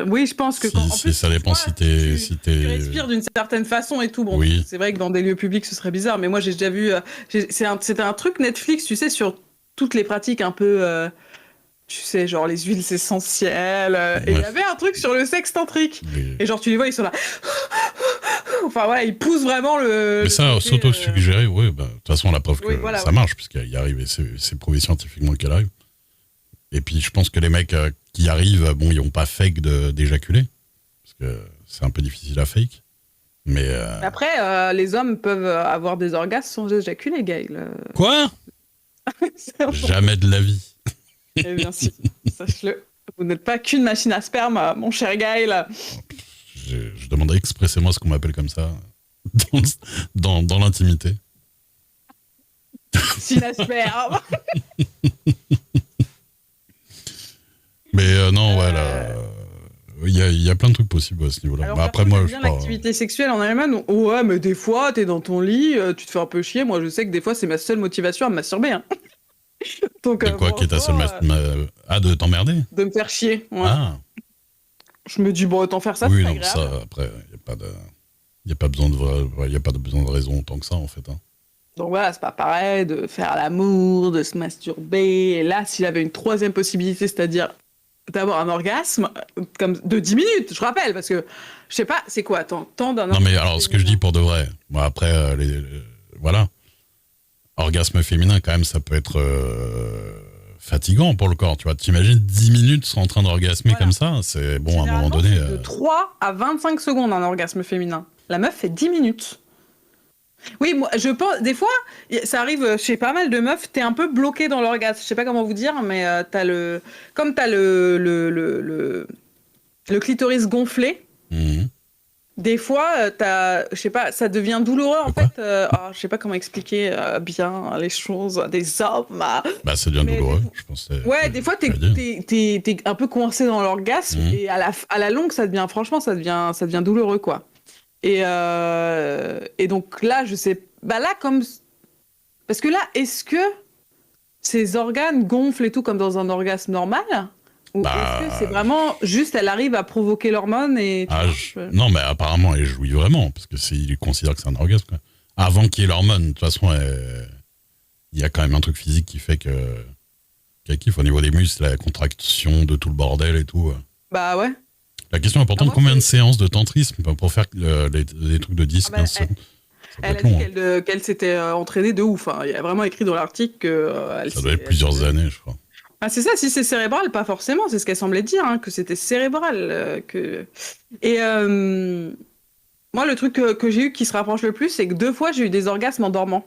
Oui, je pense que en plus, ça dépend si tu respires d'une certaine façon et tout. Bon, oui. c'est vrai que dans des lieux publics, ce serait bizarre, mais moi, j'ai déjà vu. C'était un truc Netflix, tu sais, sur toutes les pratiques un peu, tu sais, genre les huiles essentielles. Et il y Ouais. avait un truc sur le sexe tantrique. Mais, Et genre, tu les vois, ils sont là. Enfin, voilà, ils poussent vraiment mais le ça, côté, s'auto-suggérer, oui, bah, de toute façon, la preuve Oui, que voilà, ça ouais. marche, puisqu'il y arrive, et c'est prouvé scientifiquement qu'elle arrive. Et puis, je pense que les mecs qui y arrivent, bon, ils n'ont pas fake d'éjaculer, parce que c'est un peu difficile à fake. Mais. Après, les hommes peuvent avoir des orgasmes sans éjaculer, Gaël. Quoi? C'est important. Jamais de la vie. Eh bien, si, sache-le. Vous n'êtes pas qu'une machine à sperme, mon cher Gaël. Je demande expressément ce qu'on m'appelle comme ça dans, dans l'intimité. Machine à sperme. Mais non, voilà. Il y a plein de trucs possibles à ce niveau-là. Alors, Bah, après, personne moi, n'aime je sais bien pas. l'activité sexuelle en elle-même. Donc, ouais, mais des fois, t'es dans ton lit, tu te fais un peu chier. Moi, je sais que des fois, c'est ma seule motivation à me masturber. Hein. Donc, De quoi qui est ta seule Ah, de t'emmerder? de me faire chier. Ouais. Ah, Je me dis, bon, autant faire ça, oui, c'est non, agréable. ça, après, il n'y a pas de. Il n'y a pas besoin y a pas de besoin de raison autant que ça, en fait. Hein. Donc voilà, c'est pas pareil de faire l'amour, de se masturber. Et là, s'il avait une troisième possibilité, c'est-à-dire d'avoir un orgasme, comme de 10 minutes, je rappelle, parce que je sais pas, c'est quoi, temps d'un Non, mais alors, ce que je dis pour de vrai, moi, après, voilà, orgasme féminin, quand même, ça peut être fatigant pour le corps, tu vois. T'imagines 10 minutes sans en train d'orgasmer Voilà. comme ça, c'est bon, à un moment Généralement, donné. c'est de 3 à 25 secondes un orgasme féminin. La meuf fait 10 minutes. Oui, moi, je pense, des fois, ça arrive chez pas mal de meufs, t'es un peu bloqué dans l'orgasme. Je sais pas comment vous dire, mais comme t'as le clitoris gonflé, Mhm. des fois, je sais pas, ça devient douloureux en De quoi? fait. Je sais pas comment expliquer bien les choses des hommes. Bah, ça devient Mais douloureux, je pense. ouais, des fois, tu vas dire. t'es un peu coincé dans l'orgasme Mhm. et à la longue, franchement, ça devient douloureux quoi. Et donc là, je sais, bah là, parce que là, est-ce que ses organes gonflent et tout comme dans un orgasme normal? Ou est-ce que c'est Bah, vraiment juste, elle arrive à provoquer l'hormone et tu vois, non, mais apparemment, elle jouit vraiment, parce que il considère que c'est un orgasme. Quoi. Avant qu'il y ait l'hormone, de toute façon, il y a quand même un truc physique qui fait qu'elle kiffe au niveau des muscles, la contraction de tout le bordel et tout. Bah ouais. La question importante, Moi, combien de séances de tantrisme pour faire les trucs de 10, Ah bah, 15 secondes? Ça peut elle être a dit long. Hein. qu'elle s'était entraînée de ouf. Hein. Il y a vraiment écrit dans l'article que elle Ça doit être plusieurs années, je crois. Ah, c'est ça, si c'est cérébral, pas forcément, c'est ce qu'elle semblait dire, hein, que c'était cérébral. Et moi, le truc que j'ai eu qui se rapproche le plus, c'est que 2 fois, j'ai eu des orgasmes en dormant.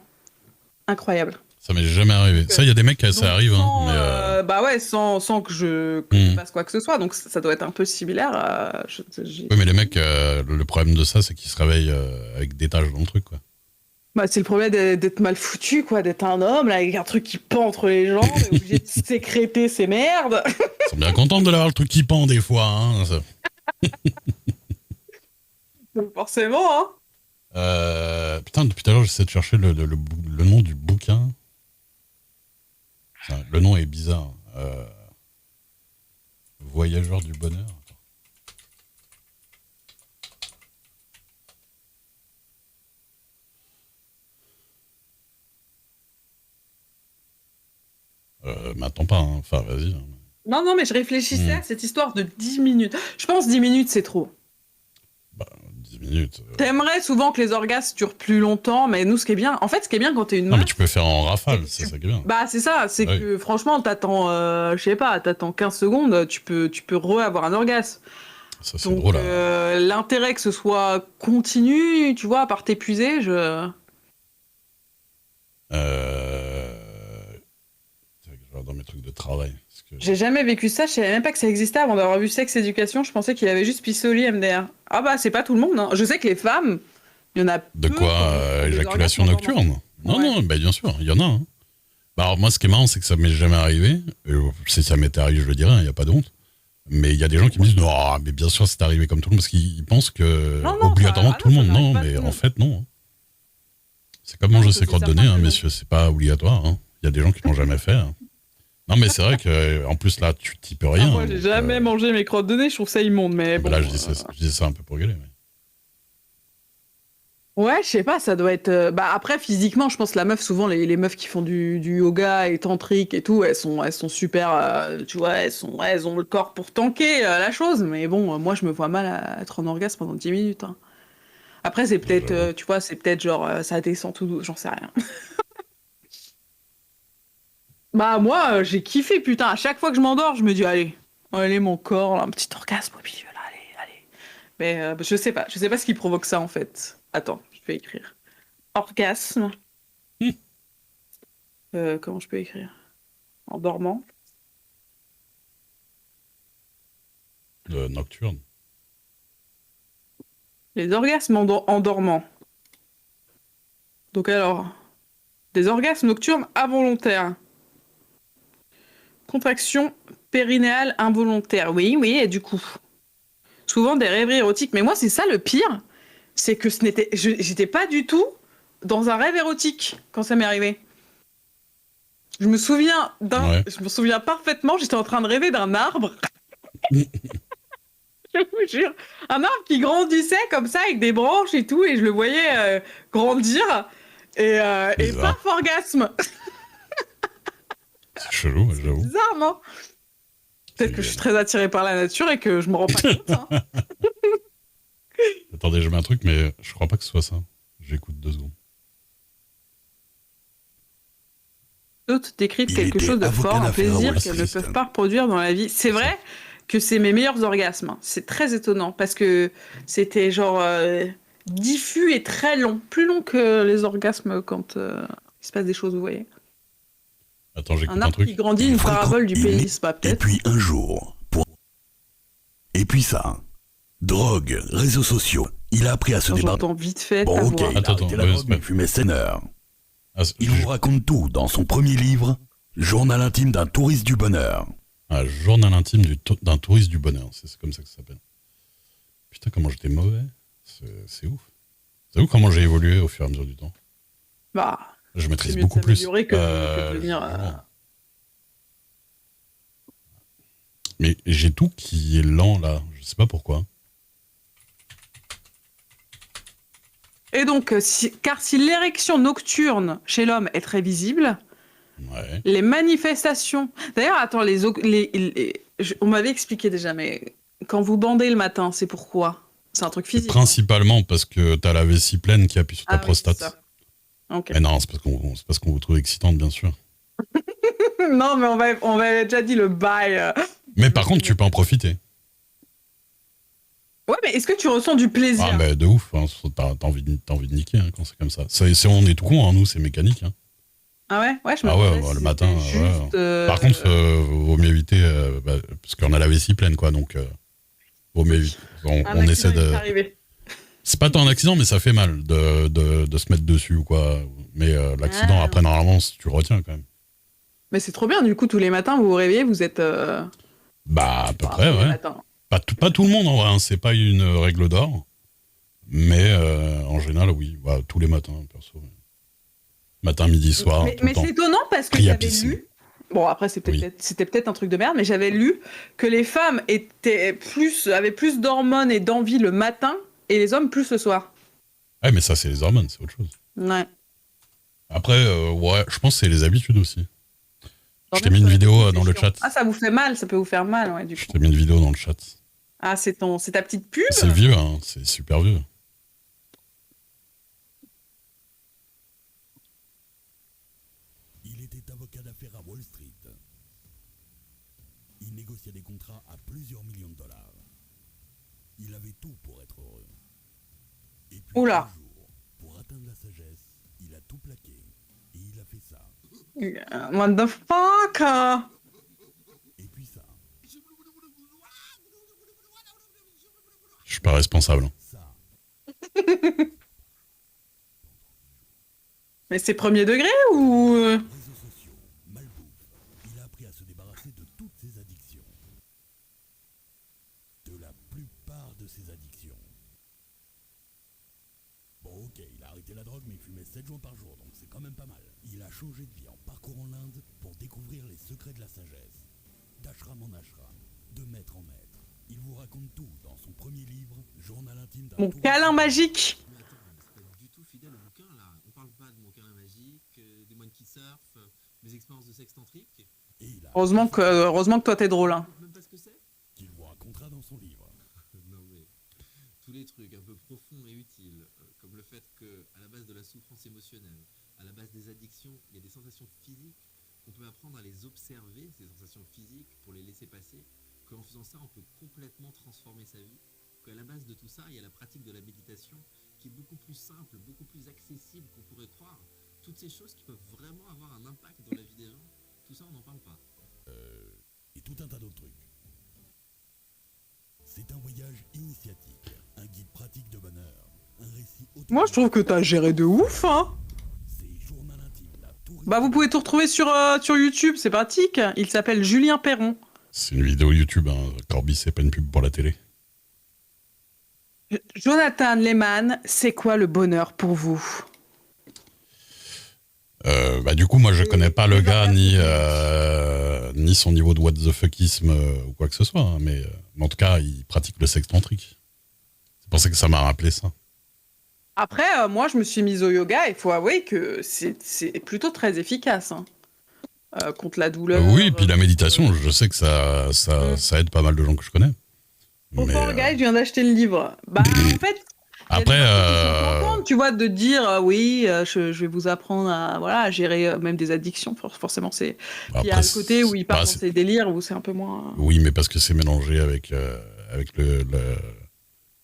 Incroyable. Ça m'est jamais arrivé. Ça, il y a des mecs, Donc, ça arrive. Hein, sans, mais bah ouais, sans que je fasse quoi que ce soit. Donc, ça doit être un peu similaire. oui, mais les mecs, le problème de ça, c'est qu'ils se réveillent avec des taches dans le truc, quoi. Bah, c'est le problème d'être mal foutu, quoi, d'être un homme, là, avec un truc qui pend entre les jambes, et obligé de sécréter ces merdes. Ils sont bien contents de l'avoir le truc qui pend des fois. Hein, ça. Donc, forcément, hein. Putain, depuis tout à l'heure, j'essaie de chercher le nom du bouquin. Enfin, le nom est bizarre. Voyageur du bonheur. M'attends pas, hein. Enfin, vas-y. Hein. Non, non, mais je réfléchissais à cette histoire de 10 minutes. Je pense 10 minutes, c'est trop. Bah, 10 minutes. T'aimerais souvent que les orgasmes durent plus longtemps, mais nous, ce qui est bien, en fait, ce qui est bien quand t'es une Non, mais meuf, tu peux faire en rafale, c'est ça qui est bien. bah c'est ça, c'est Ouais. que franchement, t'attends, je sais pas, t'attends 15 secondes, tu peux avoir un orgasme. Ça, c'est Donc drôle. Hein. l'intérêt que ce soit continu, tu vois, à part t'épuiser, Je vais dans mes trucs de travail. Parce que... j'ai jamais vécu ça, je savais même pas que ça existait avant d'avoir vu Sex Education, je pensais qu'il avait juste pissé MDR. Ah bah c'est pas tout le monde, hein. Je sais que les femmes, il y en a De peu quoi qui ont des éjaculation orgasmes en nocturne? Non, Ouais. non, bah, bien sûr, il y en a. Hein. Bah, alors, moi, ce qui est marrant, c'est que ça m'est jamais arrivé. Si ça m'était arrivé, je le dirais, il n'y a pas de honte. Mais il y a des gens qui me disent, non, mais bien sûr, c'est arrivé comme tout le monde, parce qu'ils pensent que, Non, non, obligatoirement, ça- ah tout le non, monde. ça n'arrive Non, pas à mais tout le en monde. fait, non. Hein. C'est comme Ah non, manger ça, ses c'est crottes de certain nez, que hein, non. messieurs, c'est pas obligatoire. Hein. Il y a des gens qui l'ont jamais fait. Hein. Non, mais c'est vrai que en plus, là, tu t'y peux Ah, rien. moi, j'ai donc, jamais mangé mes crottes de nez, je trouve ça immonde, mais bah bon. là, je dis ça un peu pour gueuler. Mais... Ouais, je sais pas, ça doit être. Bah après, physiquement, je pense que la meuf, souvent, les meufs qui font du yoga et tantrique et tout, elles sont super. Tu vois, elles ont le corps pour tanker la chose. Mais bon, moi, je me vois mal à être en orgasme pendant 10 minutes, hein. Après, c'est peut-être, J'avoue. tu vois, c'est peut-être genre, ça descend tout doux, j'en sais rien. Bah moi, j'ai kiffé, putain. À chaque fois que je m'endors, je me dis, allez, allez, mon corps, là, un petit orgasme, et puis là, allez, allez. Mais je sais pas ce qui provoque ça, en fait. Attends, je vais écrire. Orgasme. Comment je peux écrire? En dormant. Nocturne. Les orgasmes en dormant. Donc alors, des orgasmes nocturnes involontaires. Contraction périnéale involontaire. Oui, oui, et du coup. Souvent des rêveries érotiques. Mais moi, c'est ça le pire. C'est que j'étais pas du tout dans un rêve érotique quand ça m'est arrivé. Ouais. Je me souviens parfaitement, j'étais en train de rêver d'un arbre. Je vous jure. Un arbre qui grandissait comme ça avec des branches et tout, et je le voyais grandir. Et Bizarre. paf, orgasme. C'est chelou, ouais, C'est j'avoue. bizarre, non? Peut-être que je suis très attirée par la nature et que je me rends pas compte, hein. Attendez, je mets un truc, mais je crois pas que ce soit ça. J'écoute 2 secondes. D'autres décrivent Il quelque était chose de avocat fort, un d'affaires à plaisir Wall qu'elles ne Street. peuvent pas reproduire dans la vie. C'est vrai que c'est mes meilleurs orgasmes, hein. C'est très étonnant parce que c'était genre diffus et très long. Plus long que les orgasmes quand il se passe des choses, vous voyez. Attends, Un j'écoute un arbre qui truc. grandit, une parabole du pays, bah, Et peut-être. puis un jour, et puis ça, drogue, réseaux sociaux. Il a appris à se Quand débarrasser. j'entends vite fait Bon, ta ok, voix. il a Attends, arrêté la ouais, drogue, c'est il fumait Senner. Ah, Il vous raconte tout dans son premier livre, Journal intime d'un touriste du bonheur. ah, journal intime d'un touriste du bonheur. C'est comme ça que ça s'appelle. Putain, comment j'étais mauvais. C'est ouf. C'est ouf comment j'ai évolué au fur et à mesure du temps. Bah, Je maîtrise c'est mieux de beaucoup plus. s'améliorer que de devenir. Vraiment. Mais j'ai tout qui est lent là. Je sais pas pourquoi. Et donc, car si l'érection nocturne chez l'homme est très visible, Ouais. les manifestations. D'ailleurs, attends, on m'avait expliqué déjà, mais quand vous bandez le matin, c'est pourquoi? C'est un truc C'est physique, hein. principalement parce que t'as la vessie pleine qui appuie sur ta Ah oui, c'est prostate. ça. Ok. Mais non, c'est parce qu'on vous trouve excitante, bien sûr. Non, mais on va déjà dit le bail. Mais par contre, tu peux en profiter. Ouais, mais est-ce que tu ressens du plaisir? Ah, mais de ouf. Hein. T'as envie de niquer hein, quand c'est comme ça. On est tout con, hein, nous, c'est mécanique. Hein. Ah ouais? Ouais, je me Ah ouais, demandais bah, si le c'était matin. juste, Ouais. Par contre, vaut mieux éviter, parce qu'on a la vessie pleine, quoi. Donc, vaut mieux éviter. On un essaie accident est de. arrivé. C'est pas tant un accident, mais ça fait mal de se mettre dessus ou quoi. Mais l'accident, Ah. après, normalement, tu le retiens quand même. Mais c'est trop bien, du coup, tous les matins, vous vous réveillez, vous êtes. Bah, à peu Enfin, près, tous les ouais. matins. Pas tout le monde, en vrai. Hein. C'est pas une règle d'or. Mais en général, oui. Bah, tous les matins, perso. Matin, midi, soir. tout le Mais temps. c'est étonnant parce que j'avais Priapissime. lu. Bon, après, c'était peut-être un truc de merde, mais j'avais lu que les femmes avaient plus d'hormones et d'envie le matin et les hommes plus le soir. Ouais, mais ça, c'est les hormones, c'est autre chose. Ouais. Après, ouais, je pense que c'est les habitudes aussi. Je t'ai Dormir mis une sur la vidéo piscine, dans c'est le chiant. chat. Ah, ça vous fait mal, ça peut vous faire mal, ouais, du Je coup. t'ai mis une vidéo dans le chat. Ah, c'est ta petite pub? C'est vieux, hein, c'est super vieux. Il était avocat d'affaires à Wall Street. Il négociait des contrats à plusieurs millions de dollars. Il avait tout pour être heureux. Et puis Oula. un jour, pour atteindre la sagesse, il a tout plaqué. Et il a fait ça. What the fuck? Et puis ça. Je suis pas responsable. Ça. Mais c'est premier degré ou. Réseaux sociaux, malbouffe. Il a appris à se débarrasser de toutes ses addictions. De la plupart de ses addictions. Bon, Bon, ok, il a arrêté la drogue, mais il fumait 7 jours par jour, donc c'est quand même pas mal. Il a changé de vie en parcourant l'Inde pour découvrir les secrets de la sagesse. D'ashram en ashram, de maître en maître. Il vous raconte tout dans son premier livre, Journal intime d'un Mon touriste. câlin magique. Mais attends, mais c'est pas du tout fidèle au bouquin là. On parle pas de mon câlin magique, des moines qui surfent, mes expériences de sexe tantrique. Et il a Heureusement que toi t'es drôle. Hein. Même pas ce que c'est. qu'il vous racontera dans son livre. Non mais tous les trucs un peu profonds et utiles, comme le fait que à la base de la souffrance émotionnelle, à la base des addictions, il y a des sensations physiques qu'on peut apprendre à les observer, ces sensations physiques, pour les laisser passer, qu'en faisant ça, on peut complètement transformer sa vie, qu'à la base de tout ça, il y a la pratique de la méditation qui est beaucoup plus simple, beaucoup plus accessible qu'on pourrait croire. Toutes ces choses qui peuvent vraiment avoir un impact dans la vie des gens, tout ça, on n'en parle pas. Et tout un tas d'autres trucs. C'est un voyage initiatique, un guide pratique de bonheur, un récit Moi, je trouve que t'as géré de ouf, hein. C'est Journal intime d'un touriste. Bah, vous pouvez tout retrouver sur YouTube, c'est pratique. Il s'appelle Julien Perron. C'est une vidéo YouTube, hein. Corby, c'est pas une pub pour la télé. Jonathan Lehman, c'est quoi le bonheur pour vous? Bah, du coup, moi, je connais pas le gars, ni son niveau de what the fuckisme ou quoi que ce soit, hein, mais en tout cas, il pratique le sexe tantrique. C'est pour ça que ça m'a rappelé ça. Après, moi, je me suis mise au yoga et il faut avouer que c'est plutôt très efficace hein, contre la douleur. Oui, puis la méditation, je sais que ça aide pas mal de gens que je connais. Au Mais, Fall Guy, je viens d'acheter le livre. Bah, en fait, après, il y a des personnes qui sont contentes, tu vois, de dire oui, je vais vous apprendre à gérer même des addictions. Forcément, c'est. Puis il y a après, le côté où il part bah, dans ses délires où c'est un peu moins. oui, mais parce que c'est mélangé avec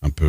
un peu